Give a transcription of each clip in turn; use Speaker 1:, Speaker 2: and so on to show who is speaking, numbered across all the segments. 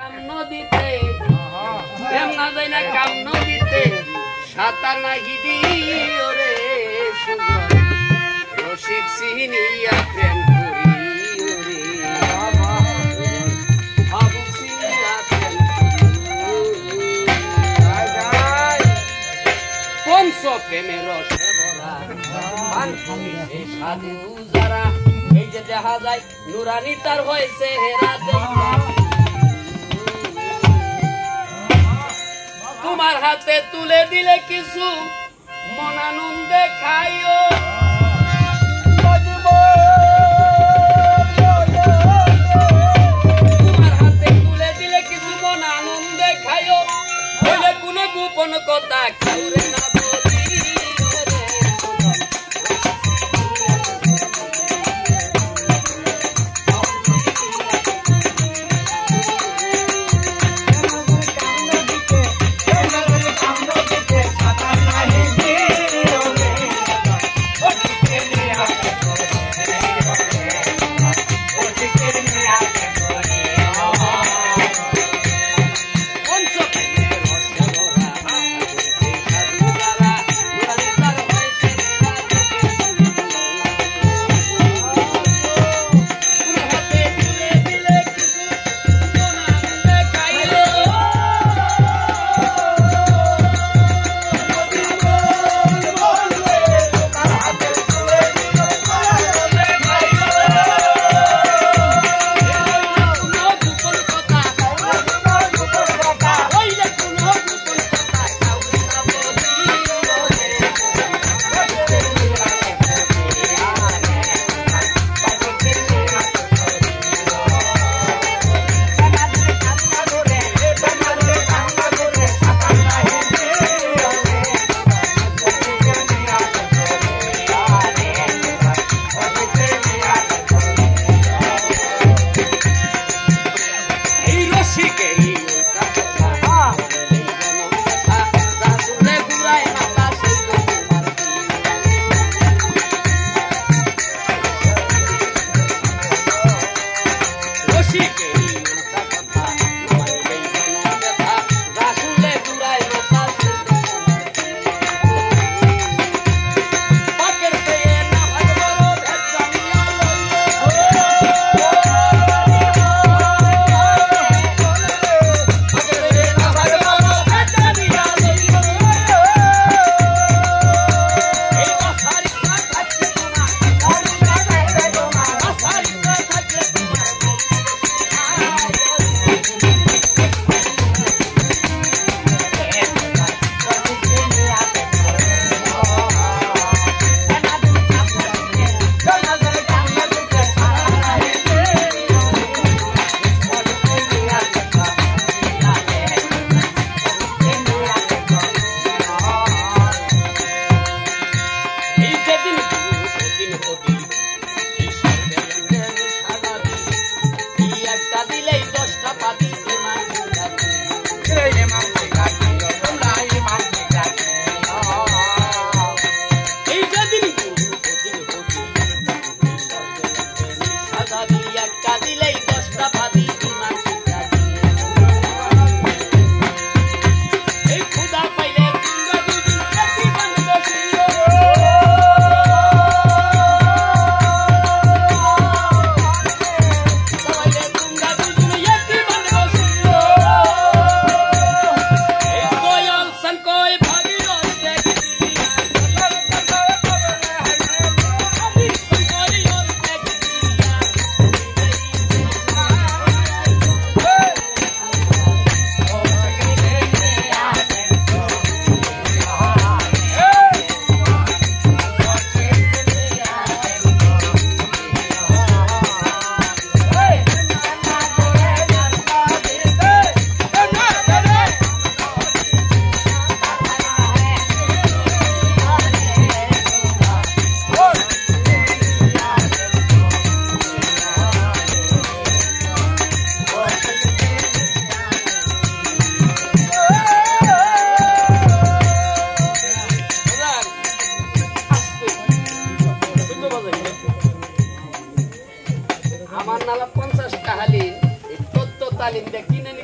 Speaker 1: নদীতে এমনা যাই না কাম নদীতে সাঁতার নাহি দিও রে সুজন রসিক সিনিয়া প্রেম করিও রে ভাবুক সিনিয়া প্রেম পঞ্চ প্রেমের রসে ভরা সাধু যারা এই যে দেখা যায় নুরানি তার হয়েছে হেরা তোমার হাতে তুলে দিলে কিছু মন আনন্দে খাইও তোমার হাতে তুলে দিলে কিছু মন আনন্দে খাইও বলে কোনো গোপন কথা কাউরে না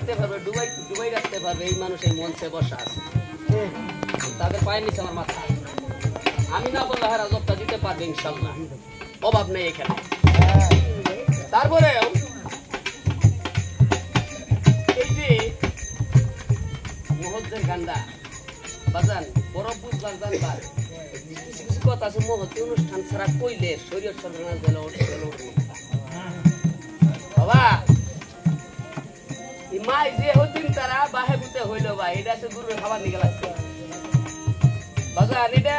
Speaker 1: রাখতে পারবে, ডুবাই রাখতে পারবে, এই মানুষের মঞ্চে বসা আছে। তাদের পায়ের নিচে আমার মাথা। আমি না বললে হারা জবটা দিতে পারবে ইনশাল্লাহ, অভাব নেই এখানে। তারপরেও এই যে মহজ্জের গান্ডা বাজান বড় বুঝবার জানবার কিছু কিছু কথা আছে। মহজ্জে অনুষ্ঠান ছাড়া কইলে শরীর সর্বনাশ দিলে বাবা মাই যে হতিন তারা বাহে বুতে হইলো বা এটা আছে গুরুর খাবার নিয়ে গেছে বাজান। এটা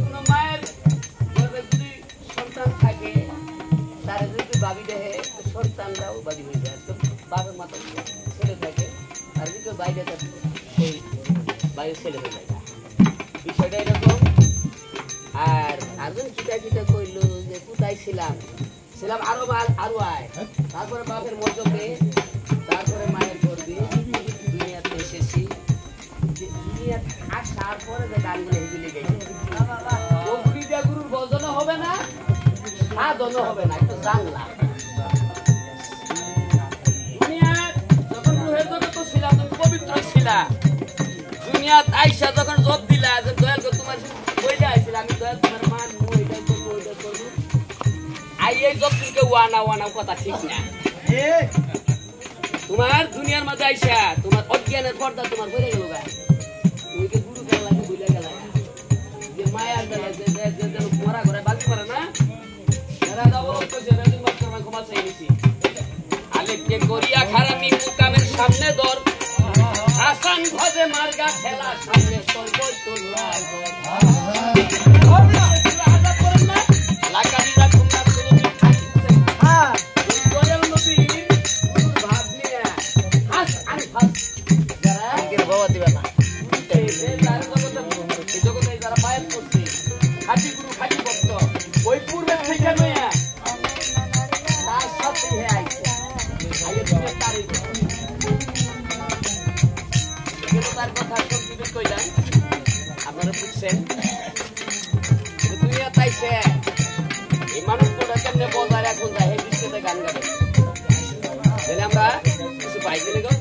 Speaker 1: কোনো মায়ের যদি সন্তান থাকে তারা যদি বাবি দেখে সন্তানরাও বাবি হয়ে যায়। তো বাবার মাথা ছেলে থাকে আর যদি বাইরে সেই বাইরে ছেলে হয়ে যায়, বিষয়টা এরকম। আর আরেকজন কিটা কইলো যে কোথায় ছিলাম আরো আরো আয়, তারপরে বাপের মধ্যে, তারপরে মায়ের গর্বে দুনিয়াতে এসেছি। দুনিয়াতে আসার পরে যে গানগুলো এগুলি গেছে গুরুর বজনও হবে না, সাধনও হবে না, একটু জানলাম। দুনিয়ার যখন রুহের জগৎ ছিলাম তুমি পবিত্র ছিলা, দুনিয়াত আইসা যখন জব দিলা যে দয়াল করে তোমার বইটা আইছিল, আমি দয়াল তোমার মান ওইটা করবো ওইটা করবো, এই জব তুমি ওয়ানা কথা ঠিক না। তোমার দুনিয়ার মাঝে আইসা তোমার অজ্ঞানের পর্দা তোমার বলে গেল গা, তুমি তো গুরু গেলা বুঝলে গেলা যে মায়ার গেলা যে মরা ঘরে বাঁচতে পারে না, এরা যাবো ক্ষমা চাই নিছি। আলেককে করিয়া খারাপি মুকামের সামনে দর, হাসান ভজে মার্গা খেলা সামনে চলবই তোর লাগানিরা তোমরা যারা পায়ের করছে খাটি গুরু খাটি ভক্ত ওই পূর্বের থেকে নয়া তার সাথে তার কথা সব বিবেক কইলাম আপনারা বুঝছেন। দুনিয়া তাইছে এই মানুষগুলো কেমনে বজায় রাখুন যায় এই দৃশ্যতে গান গাবে তাহলে আমরা কিছু পাইছি না।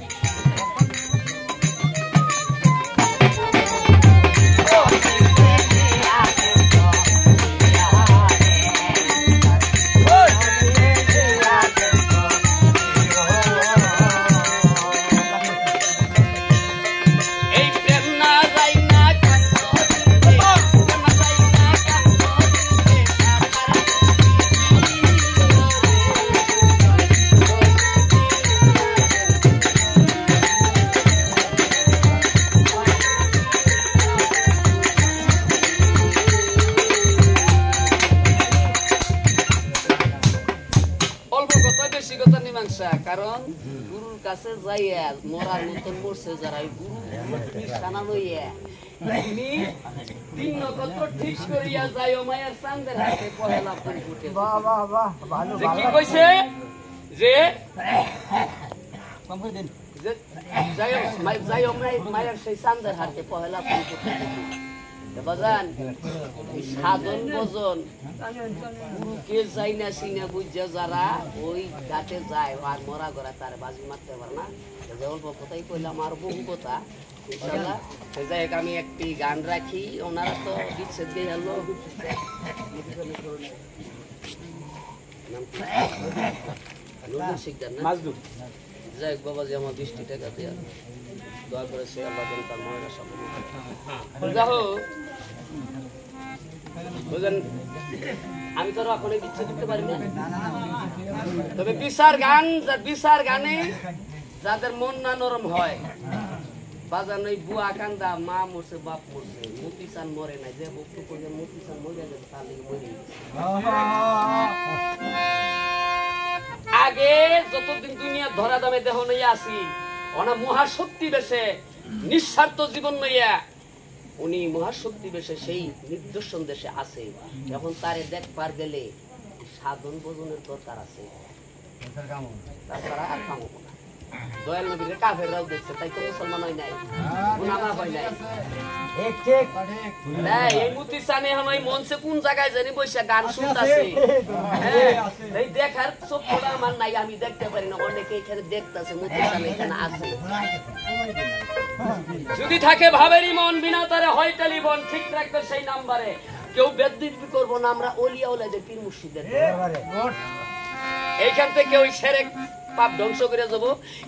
Speaker 1: কারণ গুরুর কাছে যাইয়া মরার মতন মরছে যারা গুরু নিশানা লইয়া তিনি তিন নক্ষত্র ঠিক করিয়া যাইও মায়ের চাঁদের হাতে পহেলা ফুল ফুটে। যে কি কইছে যে যাইও মায়ের সেই চাঁদের হাতে পহেলা ফুল ফুটে। বাজান সাধন ভজন গুরুকে যাই না সিনা বুঝা যারা ওই ঘাটে যায় আর মরা গড়া তার বাজি মারতে পারে না। অল্প কথাই কইলাম আর বহু কথা ইনশাআল্লাহ। যাই হোক আমি একটি গান রাখি, ওনারা তো বিচ্ছেদ দিয়ে গেল শিকদার না যাই হোক বাবাজি আমার 20 টাকা দিয়ে দোয়া করেছে আল্লাহ যেন তার মনের সফল যাই হোক। বুঝলেন আমি তো এখন ইচ্ছে করতে পারি না, তবে বিচার গানে যাদের মন না নরম হয় বাজার নই বুয়া কান্দা মা মরছে বাপ মরছে মতিসান মরে নাই যে বক্তব্য করে মতিসান মরে যাবে তার লিগে মরে আগে যতদিন দুনিয়া ধরা দামে দেহ নইয়া আসি ওনা মহাশক্তি বেশে নিঃস্বার্থ জীবন নইয়া উনি মহাশক্তি বেশে সেই নির্দর্শন দেশে আছে। এখন তারে দেখবার গেলে সাধন ভজনের দরকার আছে, তাছাড়া আর কামব না। দয়াল নবীর কাফেররাও দেখছে তাই তো মুসলমান হয় নাই গুনাহ হয় নাই
Speaker 2: ঠিক ঠিক
Speaker 1: এই মুতি সানে হামাই মনসে কোন জায়গায় জানি বইসা গান শুনতাছে এই দেখার চোখটা আমার নাই আমি দেখতে পারি না অনেকে এখানে দেখতাছে মুতি সানে এখানে আছে যদি থাকে ভাবেরই মন বিনা তারে হয় টেলিফোন ঠিক রাখবে সেই নম্বরে কেউ বেদবিদ্রি করব না আমরা ওলিয়া ওলাদের পীর মুর্শিদের এইখান থেকে কেউ শিরক পাপ ধ্বংস করে যাব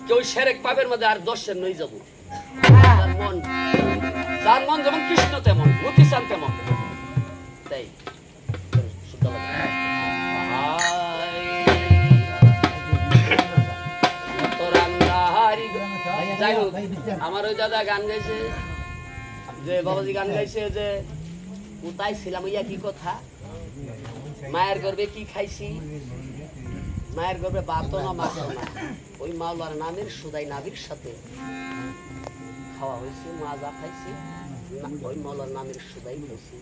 Speaker 1: কেউ শিরক পাপের মধ্যে আর দর্শন নই যাব মন যার মন যেমন কৃষ্ণ তেমন মতিসান তেমন তাই যাই হোক আমার ওই দাদা গান গাইছে যে বাবাজি গান গাইছে যে কোথায় ছিলাম ইয়া কি কথা মায়ের গর্বে কি খাইছি মায়ের গর্বে বাতো না মাতো না ওই মাওলার নামের সুদাই নাবির সাথে খাওয়া হয়েছে মা যা খাইছে ওই মাওলার নামের সুদাই খাইছে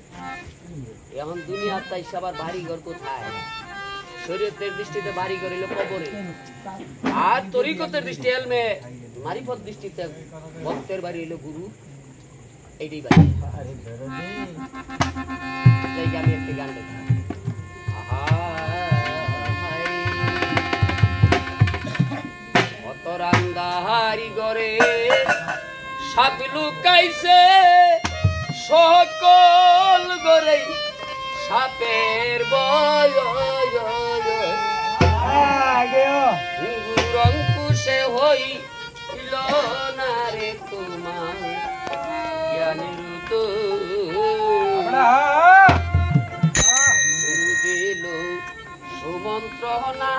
Speaker 1: এখন দুনিয়ার তাই সবার বাড়ি ঘর কোথায় শরীয়তের দৃষ্টিতে বাড়ি ঘর হইলো কবরে আর তরিকতের দৃষ্টি এলমে মারিফত দৃষ্টিতে ভক্তের বাড়ি হইলো গুরু এইটাই বাড়ি আমি একটি গান দেখি রান্দাহারি গরে সাপ লুকাইছে সকল গরে সাপের অঙ্কুশে হইল না রে তোমার জ্ঞানের তো দিল সুমন্ত্রণা